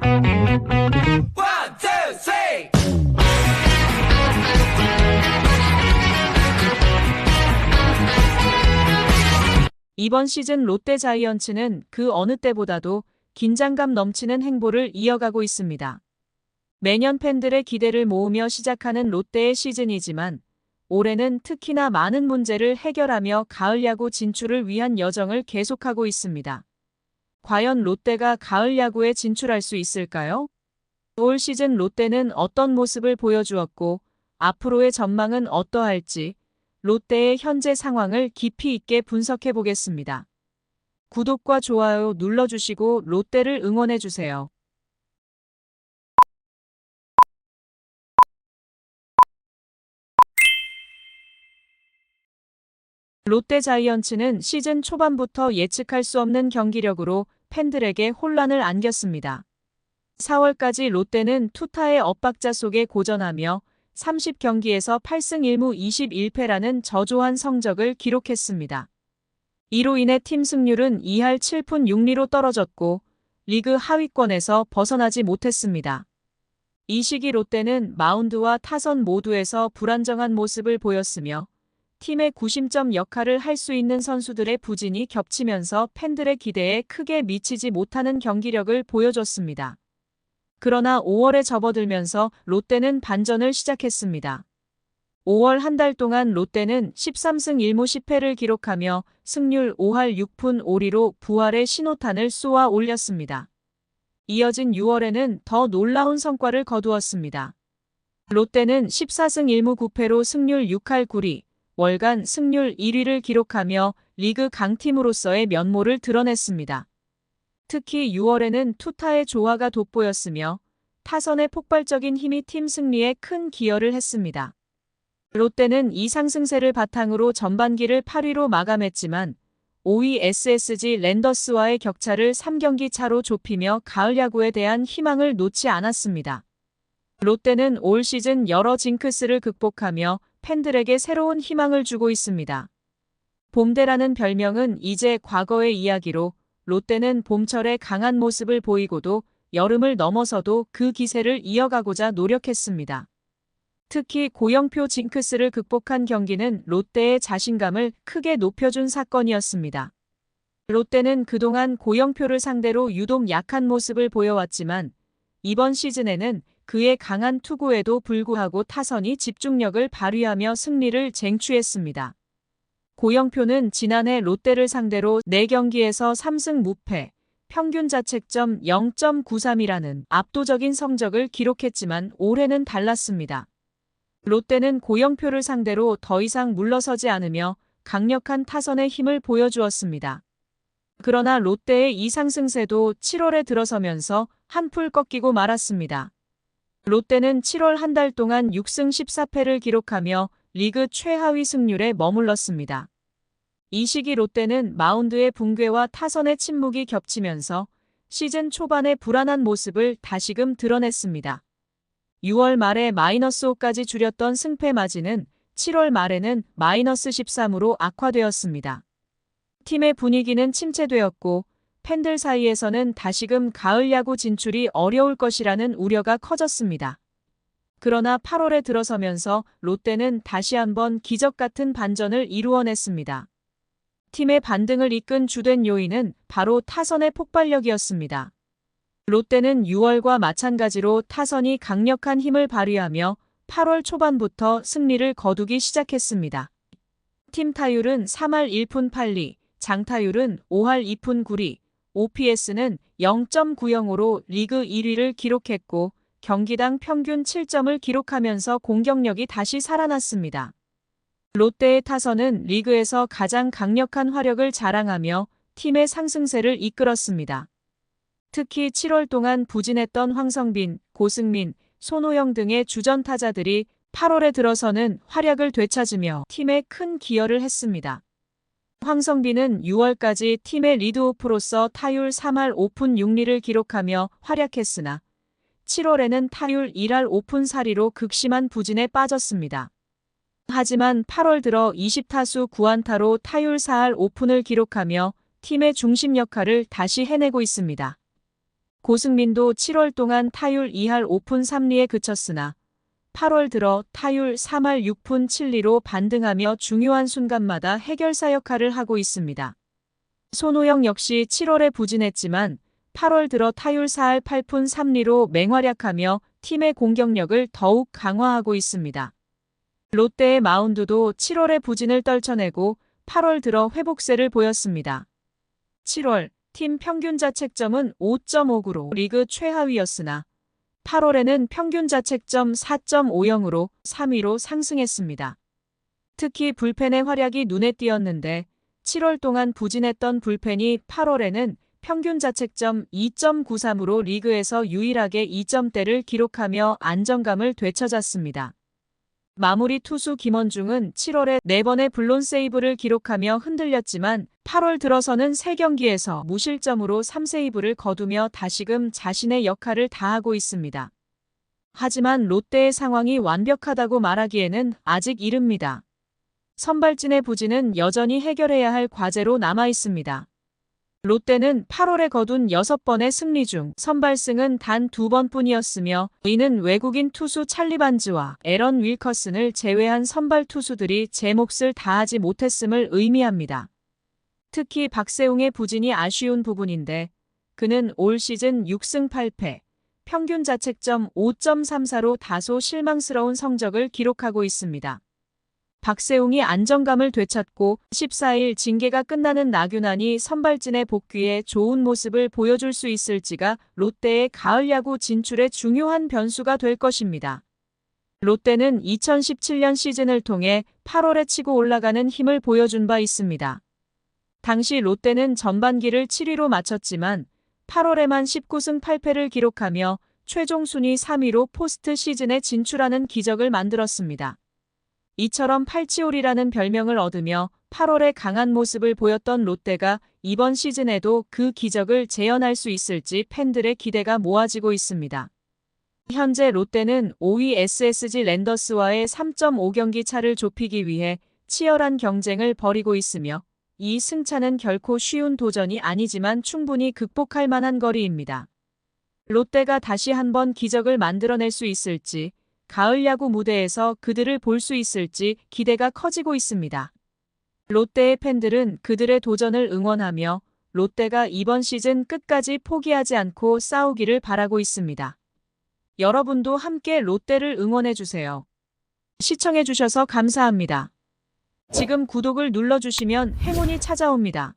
One, two, three. 이번 시즌 롯데 자이언츠는 그 어느 때보다도 긴장감 넘치는 행보를 이어가고 있습니다. 매년 팬들의 기대를 모으며 시작하는 롯데의 시즌이지만 올해는 특히나 많은 문제를 해결하며 가을 야구 진출을 위한 여정을 계속하고 있습니다. 과연 롯데가 가을 야구에 진출할 수 있을까요? 올 시즌 롯데는 어떤 모습을 보여주었고 앞으로의 전망은 어떠할지 롯데의 현재 상황을 깊이 있게 분석해 보겠습니다. 구독과 좋아요 눌러주시고 롯데를 응원해주세요. 롯데 자이언츠는 시즌 초반부터 예측할 수 없는 경기력으로 팬들에게 혼란을 안겼습니다. 4월까지 롯데는 투타의 엇박자 속에 고전하며 30경기에서 8승 1무 21패라는 저조한 성적을 기록했습니다. 이로 인해 팀 승률은 2할 7푼 6리로 떨어졌고 리그 하위권에서 벗어나지 못했습니다. 이 시기 롯데는 마운드와 타선 모두에서 불안정한 모습을 보였으며 팀의 구심점 역할을 할 수 있는 선수들의 부진이 겹치면서 팬들의 기대에 크게 미치지 못하는 경기력을 보여줬습니다. 그러나 5월에 접어들면서 롯데는 반전을 시작했습니다. 5월 한 달 동안 롯데는 13승 1무 10패를 기록하며 승률 5할 6푼 5리로 부활의 신호탄을 쏘아 올렸습니다. 이어진 6월에는 더 놀라운 성과를 거두었습니다. 롯데는 14승 1무 9패로 승률 6할 9리, 월간 승률 1위를 기록하며 리그 강팀으로서의 면모를 드러냈습니다. 특히 6월에는 투타의 조화가 돋보였으며 타선의 폭발적인 힘이 팀 승리에 큰 기여를 했습니다. 롯데는 이 상승세를 바탕으로 전반기를 8위로 마감했지만 5위 SSG 랜더스와의 격차를 3경기 차로 좁히며 가을 야구에 대한 희망을 놓지 않았습니다. 롯데는 올 시즌 여러 징크스를 극복하며 팬들에게 새로운 희망을 주고 있습니다. 봄대라는 별명은 이제 과거의 이야기로 롯데는 봄철에 강한 모습을 보이고도 여름을 넘어서도 그 기세를 이어가고자 노력했습니다. 특히 고영표 징크스를 극복한 경기는 롯데의 자신감을 크게 높여준 사건이었습니다. 롯데는 그동안 고영표를 상대로 유독 약한 모습을 보여왔지만 이번 시즌에는 그의 강한 투구에도 불구하고 타선이 집중력을 발휘하며 승리를 쟁취했습니다. 고영표는 지난해 롯데를 상대로 4경기에서 3승 무패, 평균 자책점 0.93이라는 압도적인 성적을 기록했지만 올해는 달랐습니다. 롯데는 고영표를 상대로 더 이상 물러서지 않으며 강력한 타선의 힘을 보여주었습니다. 그러나 롯데의 이 상승세도 7월에 들어서면서 한풀 꺾이고 말았습니다. 롯데는 7월 한 달 동안 6승 14패를 기록하며 리그 최하위 승률에 머물렀습니다. 이 시기 롯데는 마운드의 붕괴와 타선의 침묵이 겹치면서 시즌 초반의 불안한 모습을 다시금 드러냈습니다. 6월 말에 -5까지 줄였던 승패 마진은 7월 말에는 -13으로 악화되었습니다. 팀의 분위기는 침체되었고 팬들 사이에서는 다시금 가을 야구 진출이 어려울 것이라는 우려가 커졌습니다. 그러나 8월에 들어서면서 롯데는 다시 한번 기적 같은 반전을 이루어냈습니다. 팀의 반등을 이끈 주된 요인은 바로 타선의 폭발력이었습니다. 롯데는 6월과 마찬가지로 타선이 강력한 힘을 발휘하며 8월 초반부터 승리를 거두기 시작했습니다. 팀 타율은 3할 1푼 8리, 장타율은 5할 2푼 9리, OPS는 0.90으로 리그 1위를 기록했고 경기당 평균 7점을 기록하면서 공격력이 다시 살아났습니다. 롯데의 타선은 리그에서 가장 강력한 화력을 자랑하며 팀의 상승세를 이끌었습니다. 특히 7월 동안 부진했던 황성빈, 고승민, 손호영 등의 주전 타자들이 8월에 들어서는 활약을 되찾으며 팀에 큰 기여를 했습니다. 황성빈은 6월까지 팀의 리드오프로서 타율 3할 5푼 6리를 기록하며 활약했으나 7월에는 타율 1할 5푼 4리로 극심한 부진에 빠졌습니다. 하지만 8월 들어 20타수 9안타로 타율 4할 5푼을 기록하며 팀의 중심 역할을 다시 해내고 있습니다. 고승민도 7월 동안 타율 2할 5푼 3리에 그쳤으나 8월 들어 타율 3할 6푼 7리로 반등하며 중요한 순간마다 해결사 역할을 하고 있습니다. 손호영 역시 7월에 부진했지만 8월 들어 타율 4할 8푼 3리로 맹활약하며 팀의 공격력을 더욱 강화하고 있습니다. 롯데의 마운드도 7월에 부진을 떨쳐내고 8월 들어 회복세를 보였습니다. 7월 팀 평균 자책점은 5.59로 리그 최하위였으나 8월에는 평균 자책점 4.50으로 3위로 상승했습니다. 특히 불펜의 활약이 눈에 띄었는데 7월 동안 부진했던 불펜이 8월에는 평균 자책점 2.93으로 리그에서 유일하게 2점대를 기록하며 안정감을 되찾았습니다. 마무리 투수 김원중은 7월에 4번의 블론 세이브를 기록하며 흔들렸지만 8월 들어서는 3경기에서 무실점으로 3세이브를 거두며 다시금 자신의 역할을 다하고 있습니다. 하지만 롯데의 상황이 완벽하다고 말하기에는 아직 이릅니다. 선발진의 부진은 여전히 해결해야 할 과제로 남아 있습니다. 롯데는 8월에 거둔 6번의 승리 중 선발승은 단 2번뿐이었으며 이는 외국인 투수 찰리 반즈와 에런 윌커슨을 제외한 선발 투수들이 제 몫을 다하지 못했음을 의미합니다. 특히 박세웅의 부진이 아쉬운 부분인데 그는 올 시즌 6승 8패, 평균 자책점 5.34로 다소 실망스러운 성적을 기록하고 있습니다. 박세웅이 안정감을 되찾고 14일 징계가 끝나는 나균안이 선발진의 복귀에 좋은 모습을 보여줄 수 있을지가 롯데의 가을 야구 진출에 중요한 변수가 될 것입니다. 롯데는 2017년 시즌을 통해 8월에 치고 올라가는 힘을 보여준 바 있습니다. 당시 롯데는 전반기를 7위로 마쳤지만 8월에만 19승 8패를 기록하며 최종 순위 3위로 포스트 시즌에 진출하는 기적을 만들었습니다. 이처럼 팔치올이라는 별명을 얻으며 8월에 강한 모습을 보였던 롯데가 이번 시즌에도 그 기적을 재현할 수 있을지 팬들의 기대가 모아지고 있습니다. 현재 롯데는 5위 SSG 랜더스와의 3.5경기 차를 좁히기 위해 치열한 경쟁을 벌이고 있으며 이 승차는 결코 쉬운 도전이 아니지만 충분히 극복할 만한 거리입니다. 롯데가 다시 한번 기적을 만들어낼 수 있을지, 가을 야구 무대에서 그들을 볼 수 있을지 기대가 커지고 있습니다. 롯데의 팬들은 그들의 도전을 응원하며 롯데가 이번 시즌 끝까지 포기하지 않고 싸우기를 바라고 있습니다. 여러분도 함께 롯데를 응원해주세요. 시청해주셔서 감사합니다. 지금 구독을 눌러주시면 행운이 찾아옵니다.